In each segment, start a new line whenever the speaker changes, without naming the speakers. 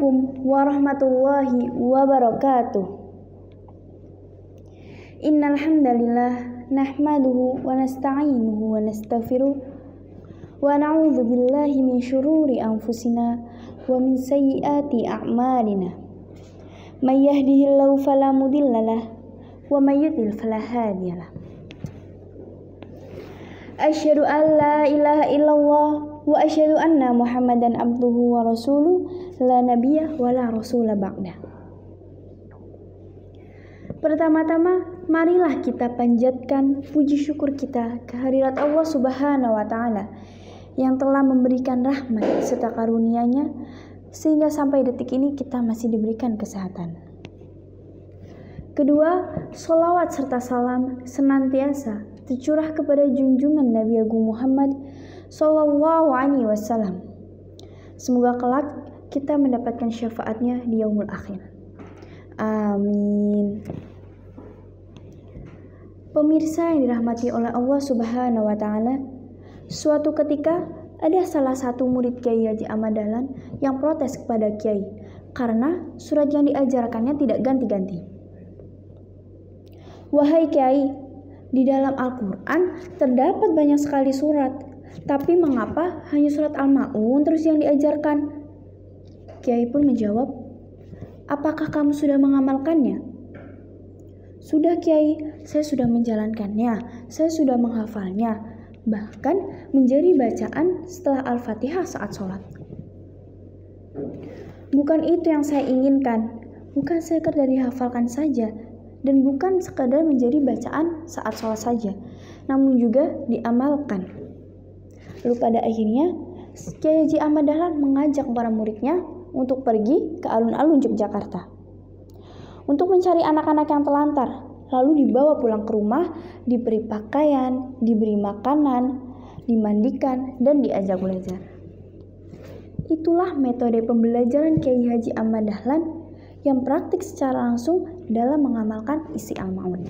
Assalamualaikum warahmatullahi wabarakatuh. Innal hamdalillah nahmaduhu wa nasta'inuhu wa nastaghfiruh wa na'udzu billahi min syururi anfusina wa min sayyiati a'malina. May yahdihillahu fala mudhillalah wa may yudhlil fala hadiyalah. Asyhadu an la ilaha illallah wa asyhadu anna Muhammadan abduhu wa rasuluh la nabiyya wa la rasula ba'da. Pertama-tama, marilah kita panjatkan puji syukur kita kehadirat Allah Subhanahu wa taala yang telah memberikan rahmat serta karunia-Nya sehingga sampai detik ini kita masih diberikan kesehatan. Kedua, sholawat serta salam senantiasa tercurah kepada junjungan Nabi Agung Muhammad Sallallahu Alaihi Wasallam. Semoga kelak kita mendapatkan syafaatnya di yaumul akhir. Amin. Pemirsa yang dirahmati oleh Allah Subhanahu wa taala, suatu ketika ada salah satu murid Kiai Haji Ahmad Dahlan yang protes kepada Kiai karena surat yang diajarkannya tidak ganti-ganti. Wahai Kiai, di dalam Al-Quran terdapat banyak sekali surat, tapi mengapa hanya surat Al-Ma'un terus yang diajarkan? Kiai pun menjawab, apakah kamu sudah mengamalkannya? Sudah Kiai, saya sudah menjalankannya, saya sudah menghafalnya, bahkan menjadi bacaan setelah Al-Fatihah saat sholat. Bukan itu yang saya inginkan, bukan sekedar dihafalkan saja, dan bukan sekadar menjadi bacaan saat sholat saja, namun juga diamalkan. Lalu pada akhirnya, Kiai Haji Ahmad Dahlan mengajak para muridnya untuk pergi ke alun-alun Yogyakarta untuk mencari anak-anak yang telantar, lalu dibawa pulang ke rumah, diberi pakaian, diberi makanan, dimandikan, dan diajak belajar. Itulah metode pembelajaran Kiai Haji Ahmad Dahlan yang praktik secara langsung dalam mengamalkan isi Al-Ma'un.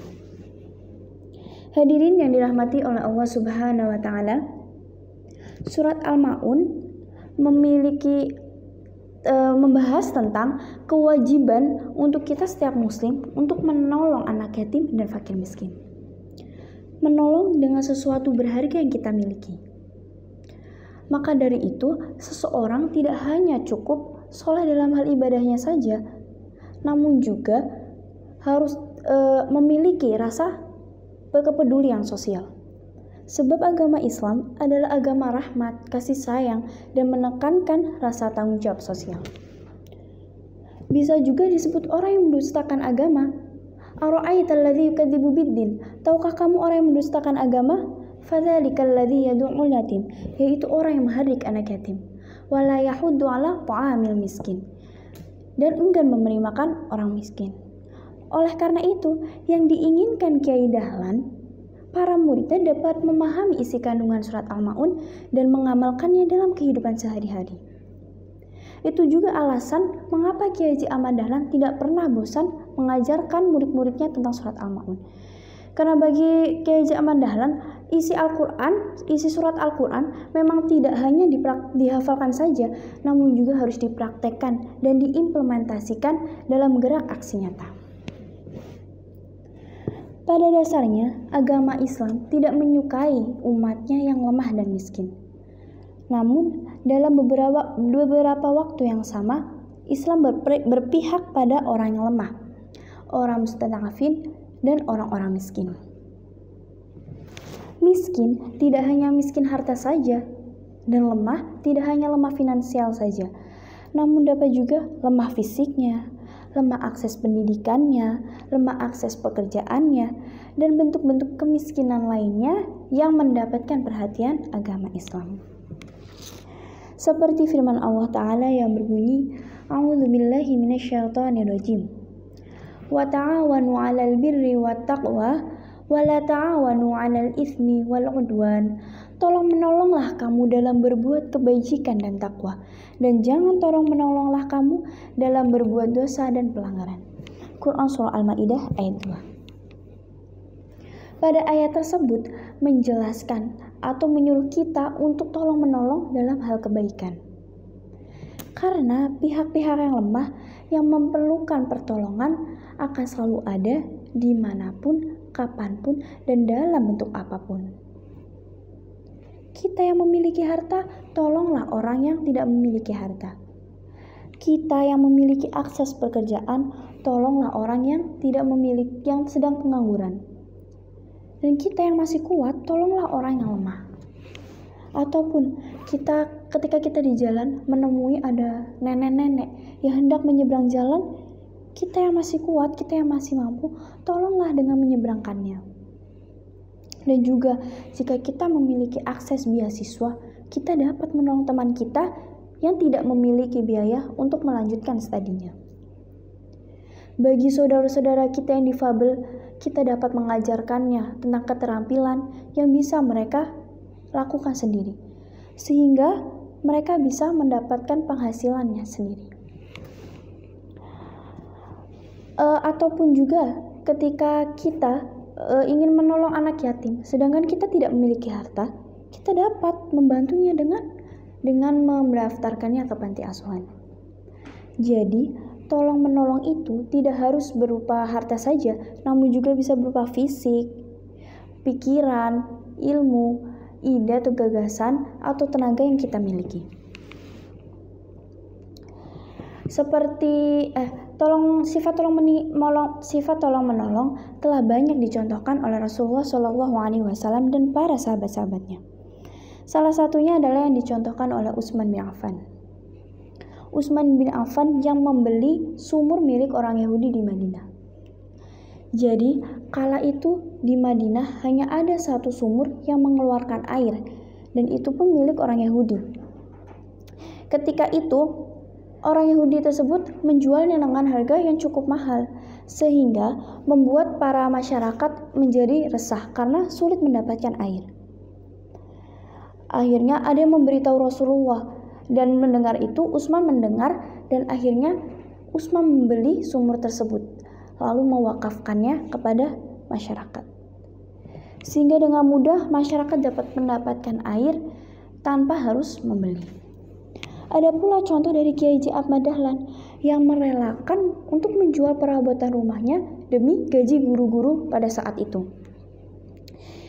Hadirin yang dirahmati oleh Allah Subhanahu wa taala, surat Al-Ma'un membahas tentang kewajiban untuk kita setiap muslim untuk menolong anak yatim dan fakir miskin. Menolong dengan sesuatu berharga yang kita miliki. Maka dari itu, seseorang tidak hanya cukup soleh dalam hal ibadahnya saja, namun juga harus memiliki rasa kepedulian sosial. Sebab agama Islam adalah agama rahmat, kasih sayang, dan menekankan rasa tanggung jawab sosial. Bisa juga disebut orang yang mendustakan agama. Ara'aital ladzi yukadzibu biddin? Tahukah kamu orang yang mendustakan agama? Fadzalikal ladzi yad'ul yatim, yaitu orang yang menghardik anak yatim. Wala yahuddu 'ala ta'amil miskin, dan enggan memberi makan orang miskin. Oleh karena itu, yang diinginkan Kiai Dahlan, para muridnya dapat memahami isi kandungan surat Al-Ma'un dan mengamalkannya dalam kehidupan sehari-hari. Itu juga alasan mengapa Kiai Haji Ahmad Dahlan tidak pernah bosan mengajarkan murid-muridnya tentang surat Al-Ma'un. Karena bagi Kiai Haji Ahmad Dahlan, isi surat Al-Quran memang tidak hanya dihafalkan saja, namun juga harus dipraktekkan dan diimplementasikan dalam gerak aksi nyata. Pada dasarnya, agama Islam tidak menyukai umatnya yang lemah dan miskin. Namun, dalam beberapa waktu yang sama, Islam berpihak pada orang yang lemah, orang mustad'afin, dan orang-orang miskin. Miskin tidak hanya miskin harta saja, dan lemah tidak hanya lemah finansial saja, namun dapat juga lemah fisiknya, lemah akses pendidikannya, lemah akses pekerjaannya, dan bentuk-bentuk kemiskinan lainnya yang mendapatkan perhatian agama Islam. Seperti firman Allah Ta'ala yang berbunyi, A'udzubillahi minasyaitonirrajim. Wa ta'awanu 'alal birri wat taqwa wa la ta'awanu 'alal itsmi wal 'udwan. Tolong menolonglah kamu dalam berbuat kebajikan dan takwa, dan jangan tolong menolonglah kamu dalam berbuat dosa dan pelanggaran. Quran Surah Al-Ma'idah ayat 2. Pada ayat tersebut menjelaskan atau menyuruh kita untuk tolong menolong dalam hal kebaikan. Karena pihak-pihak yang lemah yang memerlukan pertolongan akan selalu ada dimanapun, kapanpun, dan dalam bentuk apapun. Kita yang memiliki harta, tolonglah orang yang tidak memiliki harta. Kita yang memiliki akses pekerjaan, tolonglah orang yang tidak memiliki, yang sedang pengangguran. Dan kita yang masih kuat, tolonglah orang yang lemah. Ataupun ketika kita di jalan menemui ada nenek-nenek yang hendak menyeberang jalan, kita yang masih kuat, kita yang masih mampu, tolonglah dengan menyeberangkannya. Dan juga jika kita memiliki akses beasiswa, kita dapat menolong teman kita yang tidak memiliki biaya untuk melanjutkan studinya. Bagi saudara-saudara kita yang difabel, kita dapat mengajarkannya tentang keterampilan yang bisa mereka lakukan sendiri, sehingga mereka bisa mendapatkan penghasilannya sendiri. Ataupun juga ketika kita ingin menolong anak yatim, sedangkan kita tidak memiliki harta, kita dapat membantunya dengan mendaftarkannya ke panti asuhan. Jadi tolong menolong itu tidak harus berupa harta saja, namun juga bisa berupa fisik, pikiran, ilmu, ide atau gagasan, atau tenaga yang kita miliki. Seperti sifat tolong menolong telah banyak dicontohkan oleh Rasulullah SAW dan para sahabat-sahabatnya. Salah satunya adalah yang dicontohkan oleh Utsman bin Affan. Utsman bin Affan yang membeli sumur milik orang Yahudi di Madinah. Jadi, kala itu di Madinah hanya ada satu sumur yang mengeluarkan air, dan itu pun milik orang Yahudi. Ketika itu, orang Yahudi tersebut menjualnya dengan harga yang cukup mahal, sehingga membuat para masyarakat menjadi resah karena sulit mendapatkan air. Akhirnya ada yang memberitahu Rasulullah, dan mendengar itu Utsman mendengar, dan akhirnya Utsman membeli sumur tersebut lalu mewakafkannya kepada masyarakat, sehingga dengan mudah masyarakat dapat mendapatkan air tanpa harus membeli. Ada pula contoh dari Kiai Haji Ahmad Dahlan yang merelakan untuk menjual perabotan rumahnya demi gaji guru-guru pada saat itu.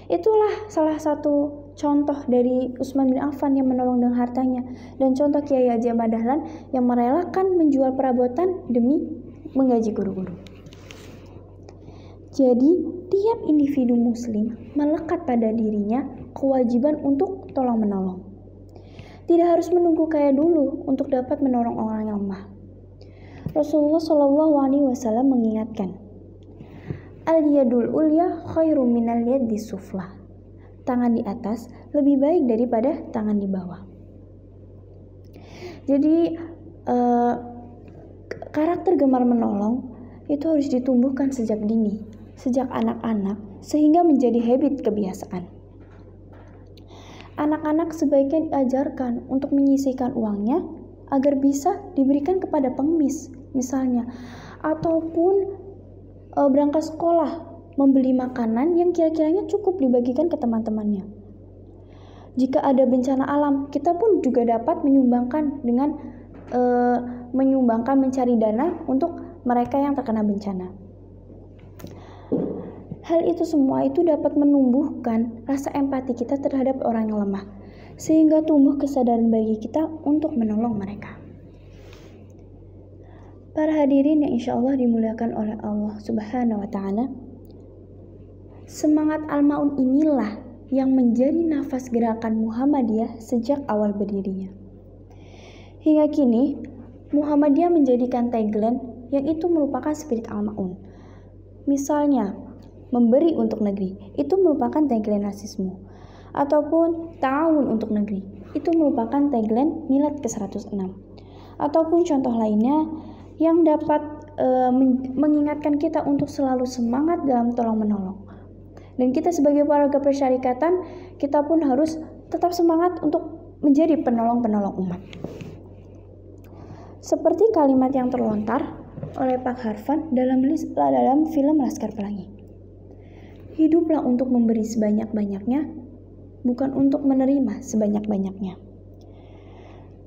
Itulah salah satu contoh dari Utsman bin Affan yang menolong dengan hartanya, dan contoh Kiai Haji Ahmad Dahlan yang merelakan menjual perabotan demi menggaji guru-guru. Jadi, tiap individu muslim melekat pada dirinya kewajiban untuk tolong-menolong. Tidak harus menunggu kaya dulu untuk dapat menolong orang yang lemah. Rasulullah SAW mengingatkan, al-yadul ulya khairu minal yaddi suflah. Tangan di atas lebih baik daripada tangan di bawah. Jadi karakter gemar menolong itu harus ditumbuhkan sejak dini, sejak anak-anak, sehingga menjadi habit kebiasaan. Anak-anak sebaiknya diajarkan untuk menyisihkan uangnya agar bisa diberikan kepada pengemis misalnya, ataupun berangkat sekolah membeli makanan yang kira-kiranya cukup dibagikan ke teman-temannya. Jika ada bencana alam, kita pun juga dapat menyumbangkan dengan mencari dana untuk mereka yang terkena bencana. Hal itu semua itu dapat menumbuhkan rasa empati kita terhadap orang yang lemah, sehingga tumbuh kesadaran bagi kita untuk menolong mereka. Para hadirin yang insya Allah dimuliakan oleh Allah Subhanahu wa Ta'ala, semangat Al-Ma'un inilah yang menjadi nafas gerakan Muhammadiyah sejak awal berdirinya. Hingga kini, Muhammadiyah menjadikan tagline yang itu merupakan spirit Al-Ma'un. Misalnya, memberi untuk negeri, itu merupakan tagline rasisme. Ataupun ta'awun untuk negeri, itu merupakan tagline Milad ke-106. Ataupun contoh lainnya yang dapat mengingatkan kita untuk selalu semangat dalam tolong-menolong. Dan kita sebagai warga persyarikatan, kita pun harus tetap semangat untuk menjadi penolong-penolong umat. Seperti kalimat yang terlontar oleh Pak Harfan dalam film Laskar Pelangi. Hiduplah untuk memberi sebanyak-banyaknya, bukan untuk menerima sebanyak-banyaknya.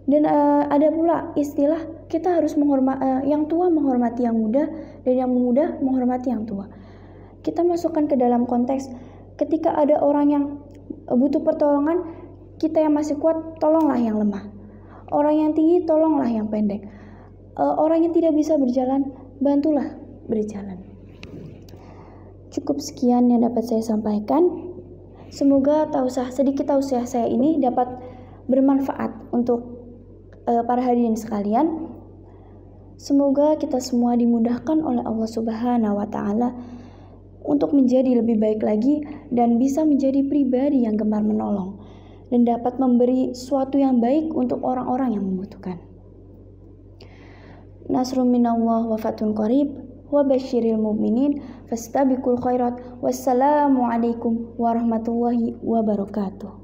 Dan ada pula istilah kita harus yang tua menghormati yang muda dan yang muda menghormati yang tua. Kita masukkan ke dalam konteks ketika ada orang yang butuh pertolongan, kita yang masih kuat tolonglah yang lemah. Orang yang tinggi tolonglah yang pendek. Orang yang tidak bisa berjalan, bantulah berjalan. Cukup sekian yang dapat saya sampaikan. Semoga sedikit tausiah saya ini dapat bermanfaat untuk para hadirin sekalian. Semoga kita semua dimudahkan oleh Allah Subhanahu wa Ta'ala untuk menjadi lebih baik lagi dan bisa menjadi pribadi yang gemar menolong dan dapat memberi sesuatu yang baik untuk orang-orang yang membutuhkan. Nasrun minallah wa fatun qarib wa basyiril mu'minin fastabiqul khairat. Wassalamu alaikum warahmatullahi wabarakatuh.